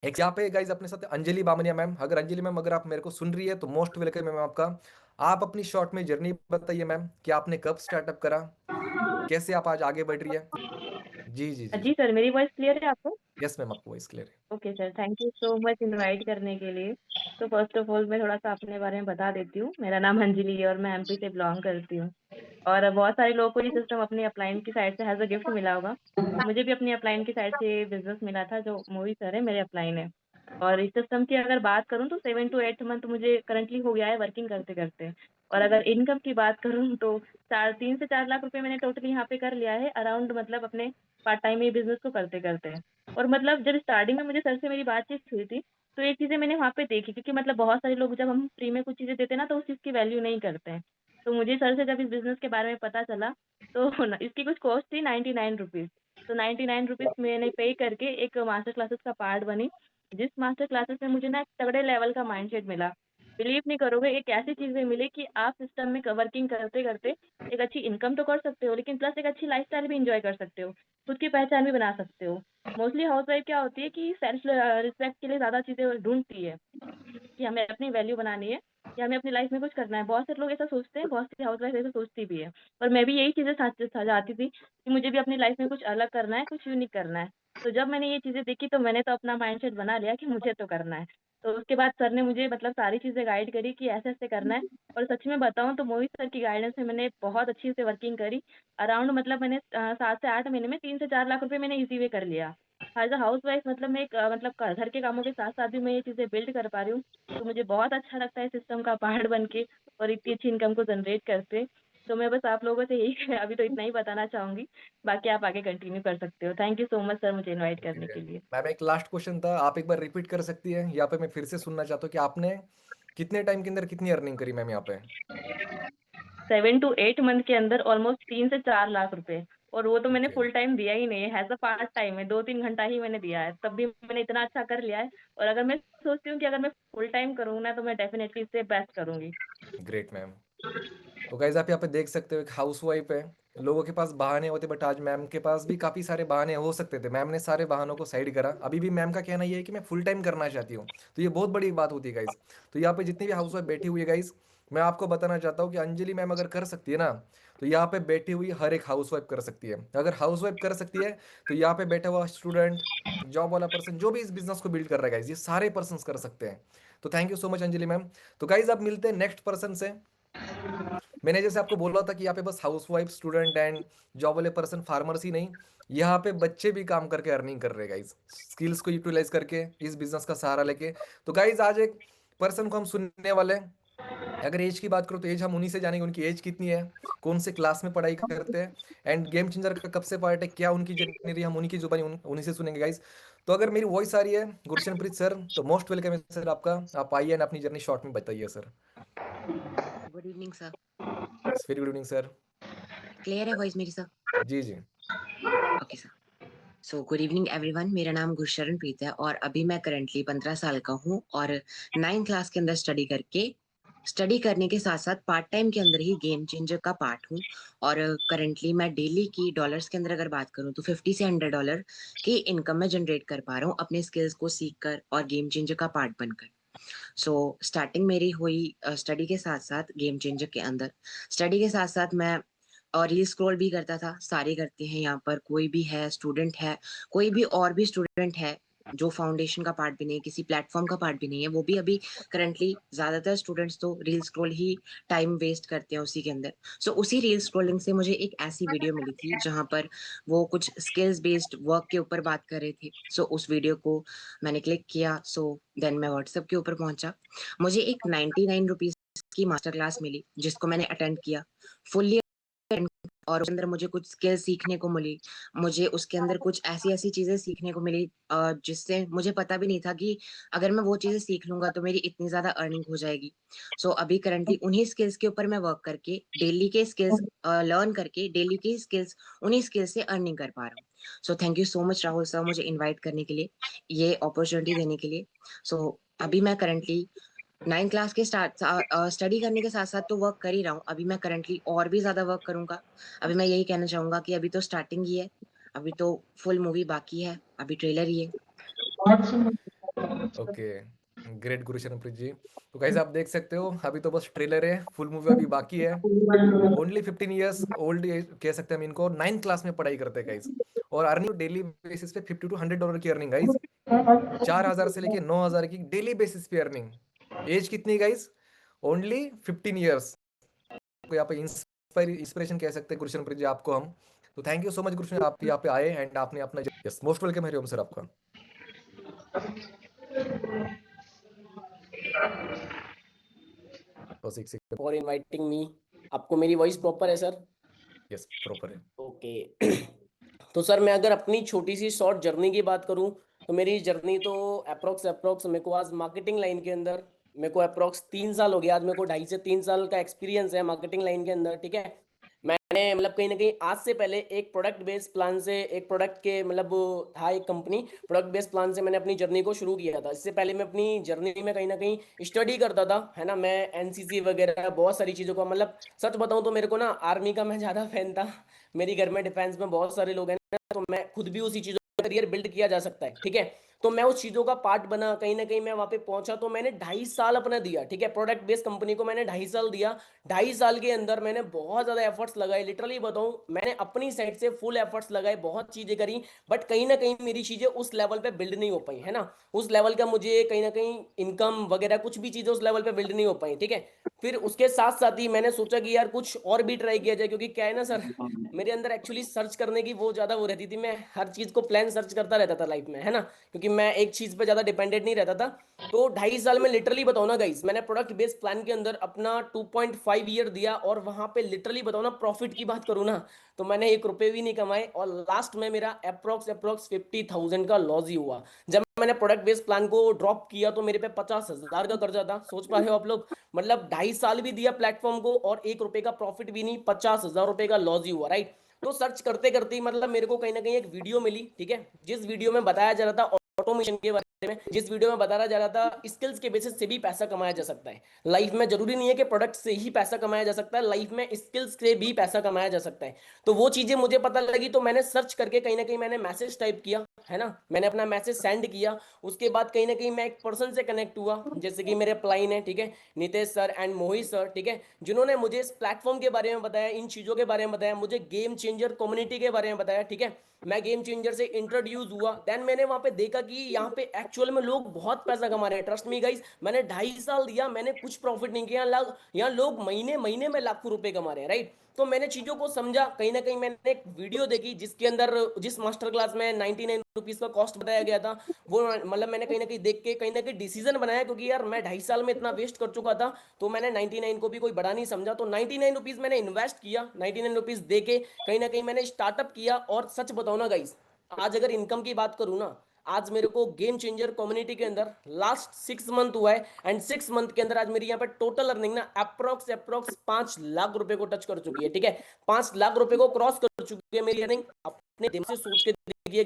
एक यहाँ पे गाइज अपने साथ अंजलि बामनिया मैम। अगर अंजलि मैम अगर आप मेरे को सुन रही है तो मोस्ट वेलकम मैम आपका। आप अपनी शॉर्ट में जर्नी बताइए मैम कि आपने कब स्टार्टअप करा, कैसे आप आज आगे बढ़ रही है। जी जी जी जी जी। सर, मेरी वॉइस क्लियर है आपको? यस मैम, आपको वॉइस क्लियर है। Okay sir, thank you so much invite करने के लिए। तो फर्स्ट ऑफ ऑल मैं थोड़ा-सा अपने बारे में बता देती हूँ। मेरा नाम अंजलि है और मैं एमपी से बिलॉन्ग करती हूँ। और बहुत सारे लोगों को ये सिस्टम अपनी अपलाइन की साइड से एज़ अ गिफ्ट मिला होगा। मुझे भी अपनी अपलाइन की साइड से ये बिज़नेस मिला था जो मोहित सर है, मेरे अपलाइन है। और इस सिस्टम की अगर बात करूँ तो 7 टू 8 मंथ मुझे करंटली हो गया है वर्किंग करते-करते। और अगर इनकम की बात करूँ तो 4 3 से 4 लाख रुपए मैंने टोटली यहाँ पे कर लिया है अराउंड, मतलब अपने पार्ट टाइम ये बिज़नेस को करते-करते। और मतलब जब स्टार्टिंग में मुझे सर से मेरी बातचीत हुई थी, तो ये चीज़ें मैंने वहाँ पे देखी, क्योंकि मतलब बहुत सारे लोग जब हम फ्री में कुछ चीज़ें देते हैं ना, तो उस चीज़ की वैल्यू नहीं करते हैं। तो मुझे सर से जब इस बिज़नेस के बारे में पता चला, तो न इसकी कुछ कॉस्ट थी ₹99। तो ₹99 मैंने पे करके एक मास्टर क्लासेस का पार्ट बनी, जिस मास्टर क्लासेस में मुझे ना एक तगड़े लेवल का माइंडसेट मिला। बिलीव नहीं करोगे, एक ऐसी चीज़ें मिली कि आप सिस्टम में क वर्किंग करते-करते एक अच्छी इनकम तो कर सकते हो, लेकिन प्लस एक अच्छी लाइफ़स्टाइल भी एन्जॉय कर सकते हो, खुद की पहचान भी बना सकते हो। मोस्टली हाउसवाइफ क्या होती है कि सेल्फ रिस्पेक्ट के लिए ज़्यादा चीज़ें ढूँढती है, कि हमें अपनी वैल्यू बनानी है या हमें अपनी लाइफ में कुछ करना है। बहुत से लोग ऐसा सोचते हैं, बहुत सी हाउसवाइफ ऐसा सोचती भी है। और मैं भी यही चीज़ें चाहती थी कि मुझे भी अपनी लाइफ में कुछ अलग करना है, कुछ यूनिक करना है। तो जब मैंने ये चीज़ें देखी तो मैंने तो अपना माइंडसेट बना लिया कि मुझे तो करना है। तो उसके बाद सर ने मुझे मतलब सारी चीज़ें गाइड करी कि ऐसे-ऐसे करना है। और सच में बताऊँ तो मोहित सर की गाइडेंस में मैंने बहुत अच्छी से वर्किंग करी। अराउंड मतलब मैंने 7 से 8 महीने में 3 से 4 लाख रुपए मैंने ईज़ी वे कर लिया। एज़ अ हाउसवाइफ मतलब मैं एक मतलब घर के कामों के साथ-साथ भी मैं ये चीज़ें बिल्ड कर पा रही हूँ। तो मुझे बहुत अच्छा लगता है सिस्टम का पार्ट बन के और इतनी अच्छी इनकम को जनरेट करते। तो मैं बस आप लोगों से यही अभी तो इतना ही बताना चाहूँगी। बाकी आप आगे कंटिन्यू कर सकते हो। Thank you so much sir मुझे इनवाइट करने ओके के लिए। मैम, एक लास्ट क्वेश्चन था, आप एक बार रिपीट कर सकती है? यहाँ पे मैं फिर से सुनना चाहता हूँ कि आपने कितने टाइम के अंदर कितनी अर्निंग करी मैम यहाँ पे। 7 टू 8 मंथ के अंदर ऑलमोस्ट 3 से 4 लाख रुपए। और वो तो मैंने ओके फुल टाइम दिया ही नहीं है, एज़ अ पार्ट टाइम है, 2-3 घंटा ही मैंने दिया है, तब भी मैंने इतना अच्छा कर लिया है। और अगर मैं सोचती हूँ कि अगर मैं फुल टाइम करूँ ना, तो मैं डेफ़िनिटली इससे बेस्ट करूँगी। Great ma'am. तो गाइज आप यहाँ पे देख सकते हो, एक हाउसवाइफ है, लोगों के पास बहाने होते, बट आज मैम के पास भी काफ़ी सारे बहाने हो सकते थे। मैम ने सारे बहानों को साइड करा। अभी भी मैम का कहना ये है कि मैं फुल टाइम करना चाहती हूँ। तो ये बहुत बड़ी बात होती है गाइज। तो यहाँ पे जितनी भी हाउसवाइफ बैठी हुई है गाइज, मैं आपको बताना चाहता हूँ कि अंजलि मैम अगर कर सकती है ना, तो यहाँ पे बैठी हुई हर एक हाउसवाइफ कर सकती है। अगर हाउसवाइफ कर सकती है तो यहाँ पे बैठा हुआ स्टूडेंट, जॉब वाला पर्सन, जो भी इस बिजनेस को बिल्ड कर रहा है गाइज, ये सारे पर्सन कर सकते हैं। तो thank you so much Anjali ma'am. तो गाइज अब मिलते हैं नेक्स्ट पर्सन से। मैंने जैसे आपको बोला था कि यहाँ पे बस हाउसवाइफ, स्टूडेंट एंड जॉब वाले पर्सन, फार्मर्स ही नहीं, यहाँ पे बच्चे भी काम करके अर्निंग कर रहे हैं गाइज, स्किल्स को यूटिलाइज करके, इस बिजनेस का सहारा लेके। तो गाइज आज एक पर्सन को हम सुनने वाले हैं। अगर एज की बात करो तो एज हम उन्हीं से जानेंगे, उनकी एज कितनी है, कौन से क्लास में पढ़ाई करते हैं, एंड गेम चेंजर का कब से पार्ट है, क्या उनकी जर्नी रही, हम उन्हीं की जुबानी उन्हीं से सुनेंगे गाइज। तो अगर मेरी वॉइस आ रही है गुरशनप्रीत सर, तो मोस्ट वेलकम है सर आपका। आप आइए एंड अपनी जर्नी शॉर्ट में बताइए sir. Good evening sir. Yes, very good evening sir. Clear है वॉइस मेरी सर? जी जी। Okay sir. So good evening everyone, मेरा नाम गुरशरणप्रीत है और अभी मैं करंटली 15 साल का हूँ और 9th क्लास के अंदर स्टडी करने के साथ साथ पार्ट टाइम के अंदर ही गेम चेंजर का पार्ट हूँ। और करंटली मैं डेली की डॉलर्स के अंदर अगर बात करूँ तो 50 से $100 की इनकम मैं जनरेट कर पा रहा हूँ अपने स्किल्स को सीख कर और गेम चेंजर का पार्ट बनकर। सो स्टार्टिंग मेरी हुई स्टडी के साथ साथ गेम चेंजर के अंदर। स्टडी के साथ साथ मैं और रील स्क्रॉल भी करता था, सारे करते हैं यहाँ पर, कोई भी है स्टूडेंट है, कोई भी और भी स्टूडेंट है जो फाउंडेशन का पार्ट भी नहीं है, किसी प्लेटफॉर्म का पार्ट भी नहीं है, वो भी अभी करंटली ज्यादातर स्टूडेंट्स तो रील स्क्रॉल ही टाइम वेस्ट करते हैं उसी के अंदर। सो उसी रील स्क्रॉलिंग से मुझे एक ऐसी वीडियो मिली थी जहाँ पर वो कुछ स्किल्स बेस्ड वर्क के ऊपर बात कर रहे थे। सो उस वीडियो को मैंने क्लिक किया। सो देन मैं व्हाट्सएप के ऊपर पहुंचा। मुझे एक 99 रुपीज की मास्टर क्लास मिली जिसको मैंने अटेंड किया फुल्ली। और उसके अंदर मुझे कुछ स्किल सीखने को मिली। मुझे उसके अंदर कुछ ऐसी-ऐसी चीज़ें सीखने को मिली जिससे मुझे पता भी नहीं था कि अगर मैं वो चीज़ें सीख लूँगा तो मेरी इतनी ज़्यादा अर्निंग हो जाएगी। सो अभी करंटली उन्हीं स्किल्स के ऊपर मैं वर्क करके डेली के स्किल्स लर्न करके डेली के स्किल्स उन्हीं स्किल्स से अर्निंग कर पा रहा हूँ। So thank you so much Rahul sir मुझे इनवाइट करने के लिए, ये अपॉर्च्युनिटी देने के लिए। सो अभी मैं करंटली 9th क्लास के स्टडी करने के साथ-साथ तो वर्क कर ही रहा हूँ। अभी मैं करंटली और भी ज़्यादा वर्क करूँगा। अभी मैं यही कहना चाहूँगा कि अभी तो स्टार्टिंग ही है। अभी तो फुल मूवी बाकी है, अभी ट्रेलर ही है। ओके, ग्रेट गुरुशरणप्रीत जी। तो गाइस आप देख सकते हो अभी तो बस ट्रेलर है, फुल मूवी अभी बाकी है। ओनली 15 इयर्स ओल्ड कह सकते हैं हम इनको, 9th क्लास में पढ़ाई करते हैं गाइस, और अर्निंग डेली बेसिस पे $50 to $100 की अर्निंग गाइस। 4,000 से लेके 9,000 की डेली बेसिस पे अर्निंग। एज कितनी गाइस? Only 15 years. को यहाँ पे इंस्पिरेशन कह सकते हैं गुरुशरणप्रीत जी आपको हम। तो thank you so much Gurusharan, आप यहाँ पे आए एंड आपने अपना, yes most welcome Hariom sir आपका। For inviting me. आपको मेरी वॉइस प्रॉपर है सर? यस प्रॉपर है। ओके। तो सर मैं अगर अपनी छोटी सी शॉर्ट जर्नी की बात करूं तो मेरी जर्नी तो अप्रोक्स मेरे को आज मार्केटिंग लाइन के अंदर मेरे को अप्रोक्स 3 साल हो गया। आज मेरे को 2.5 से 3 साल का एक्सपीरियंस है मार्केटिंग लाइन के अंदर, ठीक है। मैंने मतलब कहीं ना कहीं आज से पहले एक प्रोडक्ट बेस्ड प्लान से, एक प्रोडक्ट के मतलब था एक कंपनी, प्रोडक्ट बेस्ड प्लान से मैंने अपनी जर्नी को शुरू किया था। इससे पहले मैं अपनी जर्नी में कहीं ना कहीं स्टडी करता था, है ना। मैं एनसीसी वगैरह बहुत सारी चीज़ों का, मतलब सच बताऊं तो मेरे को ना आर्मी का मैं ज़्यादा फैन था। मेरी घर में डिफेंस में बहुत सारे लोग हैं ना, तो मैं खुद भी उसी चीज़ों का करियर बिल्ड किया जा सकता है, ठीक है। तो मैं उस चीज़ों का पार्ट बना, कहीं ना कहीं मैं वहाँ पे पहुंचा। तो मैंने 2.5 साल अपना दिया, ठीक है। प्रोडक्ट बेस्ड कंपनी को मैंने 2.5 साल दिया। 2.5 साल के अंदर मैंने बहुत ज़्यादा एफर्ट्स लगाए, लिटरली बताऊं मैंने अपनी साइड से फुल एफर्ट्स लगाए, बहुत चीज़ें करी, बट कहीं ना कहीं मेरी चीज़ें उस लेवल पे बिल्ड नहीं हो पाई, है ना। उस लेवल का मुझे कहीं ना कहीं इनकम वगैरह कुछ भी चीज़ें उस लेवल पे बिल्ड नहीं हो पाई, ठीक है। फिर उसके साथ साथ ही मैंने सोचा कि यार कुछ और भी ट्राई किया जाए, क्योंकि क्या है ना सर, मेरे अंदर एक्चुअली सर्च करने की वो ज़्यादा वो रहती थी। मैं हर चीज़ को प्लान सर्च करता रहता था लाइफ में, है ना, क्योंकि मैं एक चीज़ पे ज़्यादा डिपेंडेंट नहीं रहता था। तो 2.5 साल में लिटरली बताओ ना गाइस, मैंने प्रोडक्ट बेस्ड प्लान के अंदर अपना 2.5 ईयर दिया, और वहां पे लिटरली बताओ ना, प्रॉफिट की बात करूँ ना, तो मैंने 1 रुपए भी नहीं कमाए, और लास्ट में मेरा अप्रोक्स 50,000 का लॉस ही हुआ। जब मैंने प्रोडक्ट बेस्ड प्लान को ड्रॉप किया तो मेरे पे 50,000 का कर्जा था, सोच पा रहे हो आप लोग। मतलब 2.5 साल भी दिया प्लेटफॉर्म को, और 1 रुपए का प्रॉफिट भी नहीं, 50,000 रुपए का लॉस ही हुआ, राइट। तो सर्च करते करते मतलब मेरे को कहीं ना कहीं एक वीडियो मिली, ठीक है, जिस वीडियो में बताया जा रहा था ऑटोमेशन के बारे में, जिस वीडियो में बताया जा रहा था स्किल्स के बेसिस से भी पैसा कमाया जा सकता है लाइफ में। जरूरी नहीं है कि प्रोडक्ट से ही पैसा कमाया जा सकता है, लाइफ में स्किल्स से भी पैसा कमाया जा सकता है। तो वो चीजें मुझे पता लगी, तो मैंने सर्च करके कहीं ना कहीं मैंने मैसेज टाइप किया, है ना, मैंने अपना मैसेज सेंड किया। उसके बाद कहीं ना कहीं मैं एक पर्सन से कनेक्ट हुआ, जैसे कि मेरे अपलाइन है, ठीक है, Nitesh sir and Mohit sir, ठीक है, जिन्होंने मुझे इस प्लेटफॉर्म के बारे में बताया, इन चीज़ों के बारे में बताया, मुझे गेम चेंजर कम्युनिटी के बारे में बताया, ठीक है। मैं गेम चेंजर से इंट्रोड्यूस हुआ, देन मैंने वहां पे देखा कि यहाँ पे एक्चुअल में लोग बहुत पैसा कमा रहे हैं। ट्रस्ट मी गाइस, मैंने 2.5 साल दिया, मैंने कुछ प्रॉफिट नहीं किया। यहाँ लोग महीने महीने में लाखों रुपए कमा रहे हैं, राइट। तो मैंने चीज़ों को समझा, कहीं ना कहीं मैंने एक वीडियो देखी जिसके अंदर, जिस मास्टर क्लास में 99 रुपीज़ का कॉस्ट बताया गया था, वो मतलब मैंने कहीं ना कहीं देख के कहीं ना कहीं डिसीजन बनाया, क्योंकि यार मैं 2.5 साल में इतना वेस्ट कर चुका था। तो मैंने 99 को भी कोई बड़ा नहीं समझा, तो 99 रुपीज़ मैंने इन्वेस्ट किया, 99 रुपीज़ दे के कहीं ना कहीं मैंने स्टार्टअप किया। और सच बताओ ना गाइस, आज अगर इनकम की बात करूँ ना, आज मेरे को गेम चेंजर कम्युनिटी के अंदर लास्ट 6 मंथ हुआ है, एंड 6 मंथ के अंदर आज मेरी यहाँ पे टोटल अर्निंग ना अप्रोक्स 5 लाख रुपए को टच कर चुकी है, ठीक है। 5 लाख रुपए को क्रॉस कर चुकी है मेरी अर्निंग। अपने दिमाग से सोच के देखिए